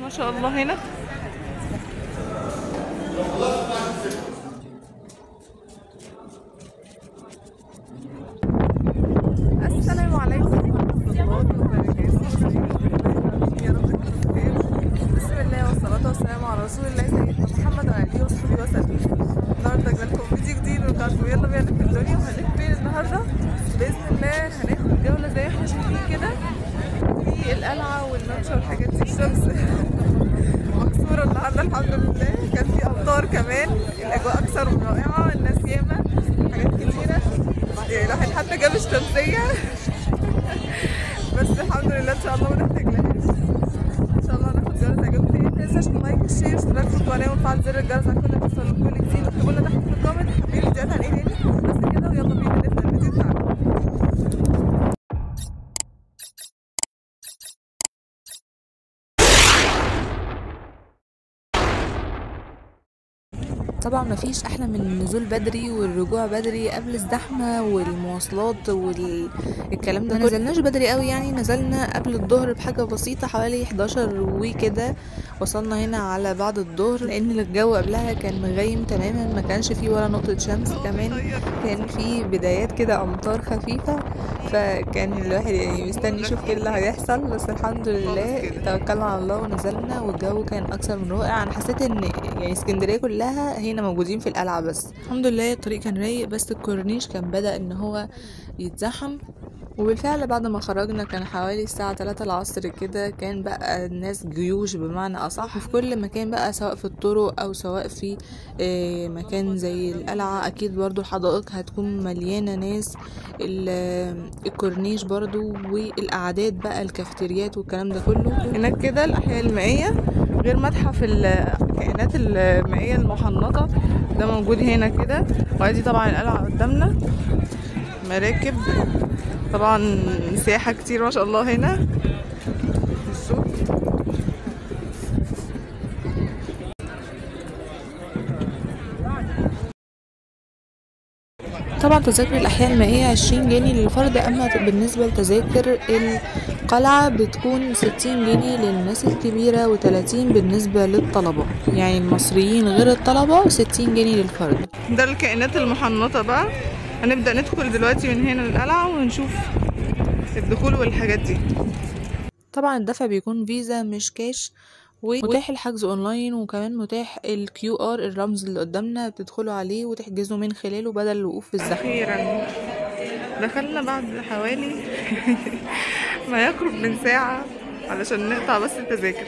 ما شاء الله هنا. السلام عليكم ورحمة الله وبركاته. يا رب تكونوا بخير. بسم الله والصلاة والسلام على رسول الله سيدنا محمد وعلى آله وصحبه وسلم. النهارده جايبه لكم فيديو جديد من قناة يلا بينا في الدنيا. وهنلف فين النهارده؟ بإذن الله هناخد جولة زي احنا شايفين كده في القلعة والممشى والحاجات دي. الشمس مكسورة النهارده الحمد لله، كان في أمطار كمان، الأجواء أكثر من رائعة، الناس ياما، حاجات كتيرة، الواحد حتى جاب الشمسية بس الحمد لله إن شاء الله ما نحتاجلهاش. إن شاء الله هناخد جولة تعجبكم. متنساش اللايك والشير والاشتراك في القناة وتفعل زر الجرس عشان كل ما توصلكم كل جديد، واكتبوا لنا تحت في الكومنت حابين فيديوهات عن ايه تاني. بس كده ويلا بينا نبدأ الفيديو بتاعنا. طبعا مفيش احلى من النزول بدري والرجوع بدري قبل الزحمه والمواصلات والكلام ده. ما نزلناش بدري قوي يعني، نزلنا قبل الظهر بحاجه بسيطه حوالي 11 وكده. وصلنا هنا على بعد الظهر لان الجو قبلها كان مغيم تماما، ما كانش فيه ولا نقطه شمس، كمان كان فيه بدايات كده امطار خفيفه، فكان الواحد يعني مستني يشوف ايه اللي هيحصل. بس الحمد لله توكلنا على الله ونزلنا والجو كان اكثر من رائع. انا حسيت ان يعني اسكندريه كلها هنا موجودين في القلعه، بس الحمد لله الطريق كان رايق، بس الكورنيش كان بدأ ان هو يتزحم. وبالفعل بعد ما خرجنا كان حوالي الساعة 3 العصر كده، كان بقى الناس جيوش بمعنى أصح في كل مكان بقى، سواء في الطرق أو سواء في مكان زي القلعة. أكيد برضو الحدائق هتكون مليانة ناس، الكورنيش برضو، والقعدات بقى الكافتريات والكلام ده كله. هناك كده الأحياء المائية غير متحف الكائنات المائية المحنطة ده موجود هنا كده. وادي طبعا القلعة قدامنا، مراكب طبعا، سياحة كتير ما شاء الله هنا. السوق طبعا تذاكر الأحياء المائية 20 جنيه للفرد، أما بالنسبة لتذاكر القلعة بتكون 60 جنيه للناس الكبيرة و30 بالنسبة للطلبة، يعني المصريين غير الطلبة 60 جنيه للفرد. ده الكائنات المحنطة بقى. هنبدأ ندخل دلوقتي من هنا للقلعة ونشوف الدخول والحاجات دي. طبعا الدفع بيكون فيزا مش كاش، ومتاح الحجز اونلاين، وكمان متاح الQR الرمز اللي قدامنا بتدخلوا عليه وتحجزوا من خلاله بدل الوقوف في الزحمه. اخيرا دخلنا بعد حوالي ما يقرب من ساعة علشان نقطع بس التذاكر.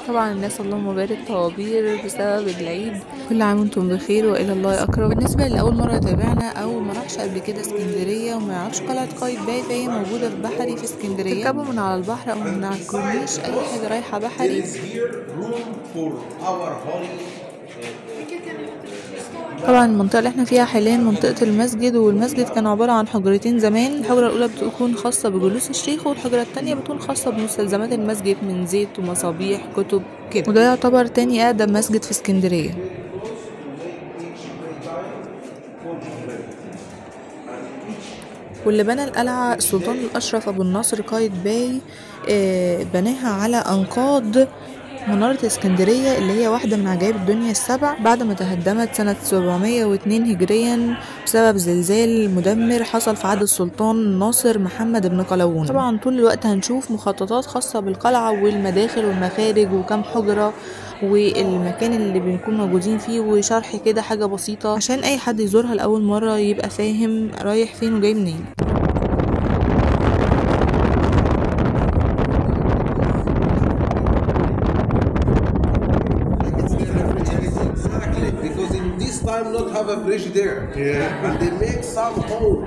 طبعا الناس اللهم بارك طوابير بسبب العيد. كل عام وانتم بخير والى الله اقرب. بالنسبه لاول مره يتابعنا او ما راحش قبل كده اسكندريه وما يعرفش قلعه قايتباي، فهي موجوده في بحري في اسكندريه. تركبوا من على البحر او من على الكورنيش، اي حاجه رايحه بحري. طبعا المنطقة اللي احنا فيها حاليا منطقة المسجد، والمسجد كان عبارة عن حجرتين زمان. الحجرة الأولى بتكون خاصة بجلوس الشيخ، والحجرة التانية بتكون خاصة بمستلزمات المسجد من زيت ومصابيح كتب كده، وده يعتبر تاني أقدم مسجد في اسكندرية. واللي بنى القلعة السلطان الأشرف أبو النصر قايتباي، بناها على أنقاض منارة اسكندرية اللي هي واحدة من عجائب الدنيا السبع، بعد ما تهدمت سنة 702 هجريا بسبب زلزال مدمر حصل في عهد السلطان ناصر محمد بن قلاوون. طبعا طول الوقت هنشوف مخططات خاصة بالقلعة والمداخل والمخارج وكم حجرة والمكان اللي بنكون موجودين فيه، وشرح كده حاجة بسيطة عشان أي حد يزورها لأول مرة يبقى فاهم رايح فين وجاي منين. Not have a bridge there. Yeah. And they make some hole.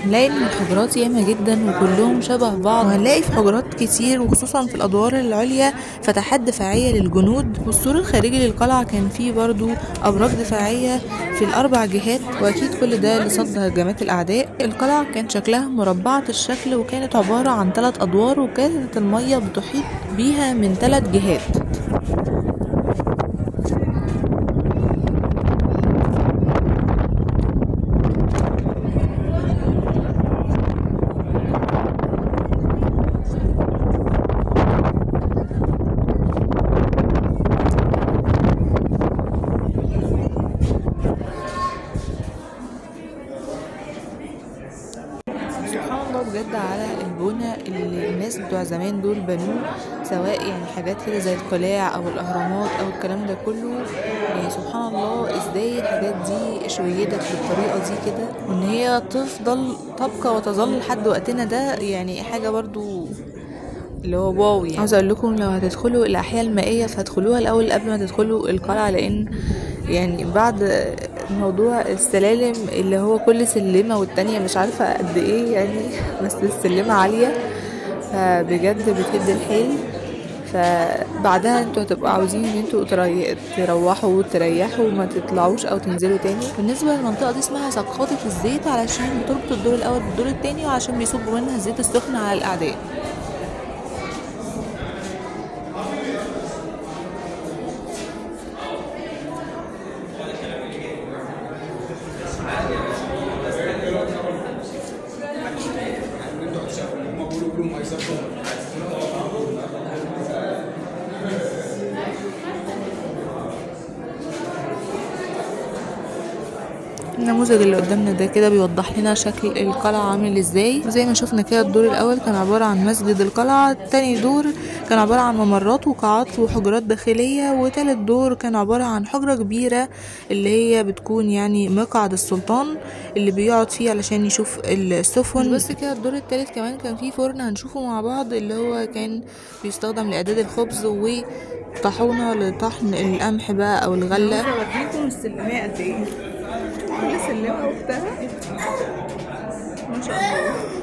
هنلاقي ان الحجرات ياما جدا وكلهم شبه بعض، وهنلاقي في حجرات كتير وخصوصا في الادوار العليا فتحات دفاعيه للجنود. والسور الخارجي للقلعه كان فيه برضو ابراج دفاعيه في الاربع جهات، واكيد كل ده لصد هجمات الاعداء. القلعه كان شكلها مربعه الشكل، وكانت عباره عن 3 ادوار، وكانت الميه بتحيط بيها من 3 جهات. بتوع زمان دول بنوه، سواء يعني حاجات كده زي القلاع او الاهرامات او الكلام ده كله. يعني سبحان الله ازاي الحاجات دي شيدت بالطريقه دي كده، وان هي تفضل تبقى وتظل لحد وقتنا ده، يعني حاجه برضو اللي هو واو. يعني عاوزه اقول لكم لو هتدخلوا الاحياء المائيه فادخلوها الاول قبل ما تدخلوا القلعه، لان يعني بعد موضوع السلالم اللي هو كل سلمه والتانية مش عارفه قد ايه يعني بس السلمه عاليه فبجد بتهد الحيل. فبعدها انتوا هتبقوا عاوزين ان انتوا تروحوا وتريحوا وما تطلعوش او تنزلوا تاني. بالنسبه للمنطقه دي اسمها سقاطه الزيت علشان بتربط الدور الاول بالدور التاني، وعشان بيصبوا منها الزيت السخن على الاعداء. النموذج اللي قدامنا ده كده بيوضح لنا شكل القلعة عامل ازاي. زي ما شفنا كده الدور الاول كان عبارة عن مسجد القلعة، تاني دور كان عبارة عن ممرات وقاعات وحجرات داخلية، وتالت دور كان عبارة عن حجرة كبيرة اللي هي بتكون يعني مقعد السلطان اللي بيقعد فيه علشان يشوف السفن. بس كده الدور التالت كمان كان فيه فرن هنشوفه مع بعض، اللي هو كان بيستخدم لإعداد الخبز، وطاحونة لطحن القمح بقى او الغلة. اوريكم السلمية قد ايه، كل سلمة وقتها ما شاء الله.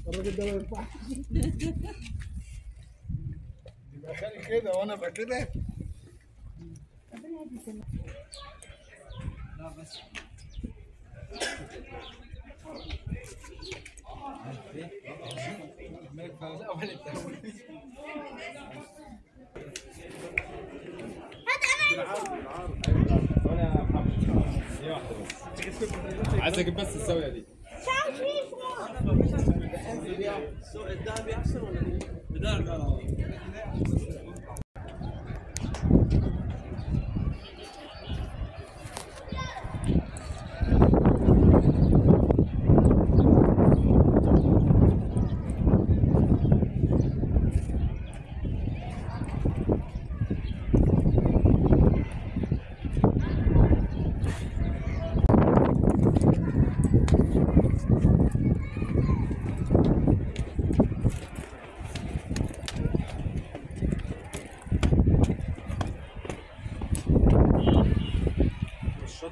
الراجل ده ما ينفعش يبقى خالي كده وانا ابقى كده. لا بس عايز اجيب بس الزاويه دي. الذهب يحسن ولا الذهب؟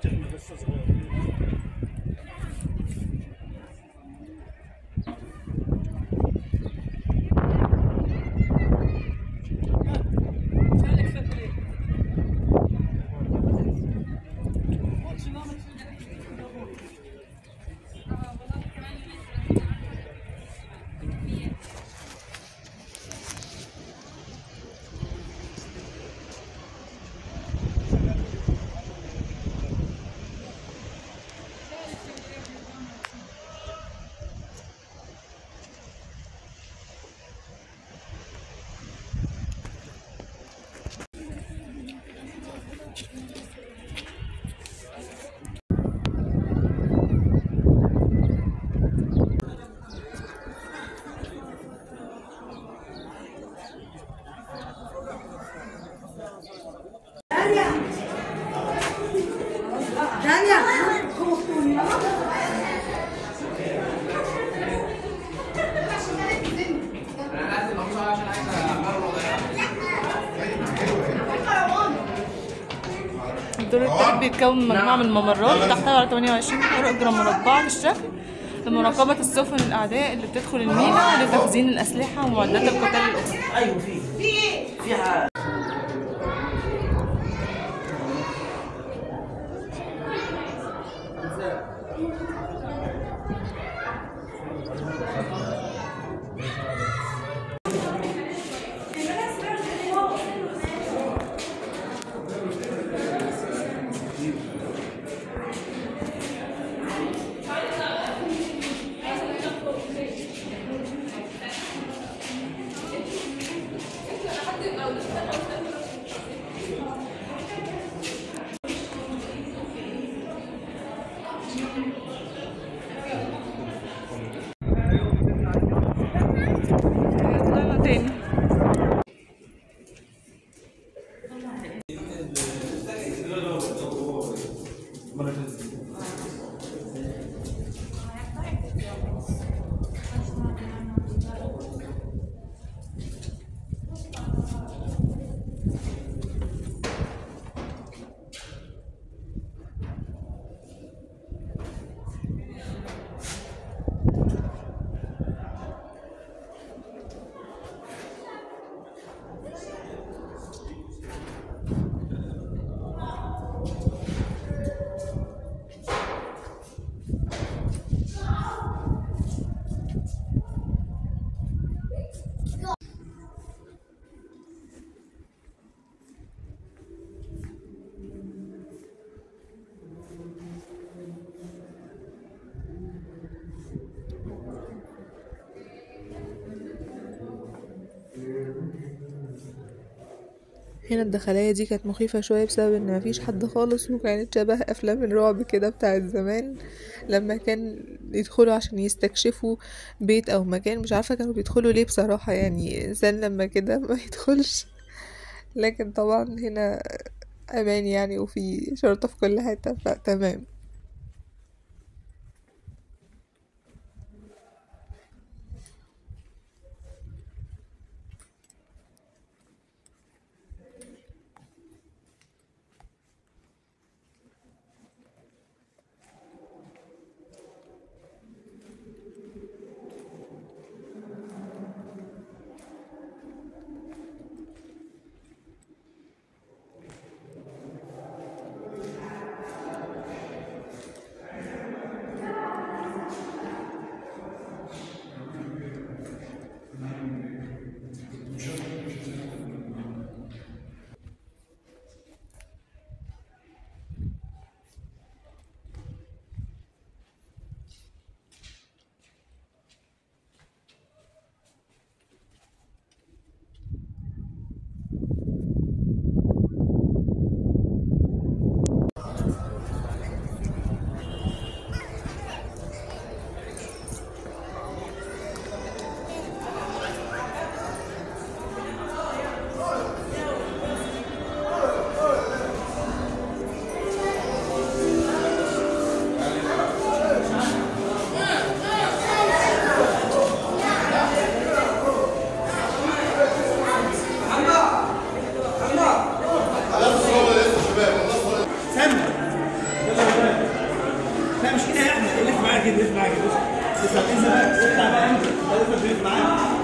دلوقتي احنا لسه صغيرين. الدور الثالث بيتكون من مجموعة من الممرات تحتوي على 28 حجرة مربعة الشكل لمراقبة السفن الأعداء اللي بتدخل الميناء لتخزين الأسلحة ومعدات القتال الأخرى. ايوه في طلعنا تاني. هنا الدخلية دي كانت مخيفة شوية بسبب ان مفيش حد خالص، وكانت شبه افلام الرعب كده بتاعت زمان لما كان يدخلوا عشان يستكشفوا بيت او مكان. مش عارفة كانوا بيدخلوا ليه بصراحة، يعني انسان لما كده ما يدخلش. لكن طبعا هنا امان يعني، وفي شرطة في كل حتة، فتمام. بس هتنزل بقى بتاع بقى انت ضيف معاك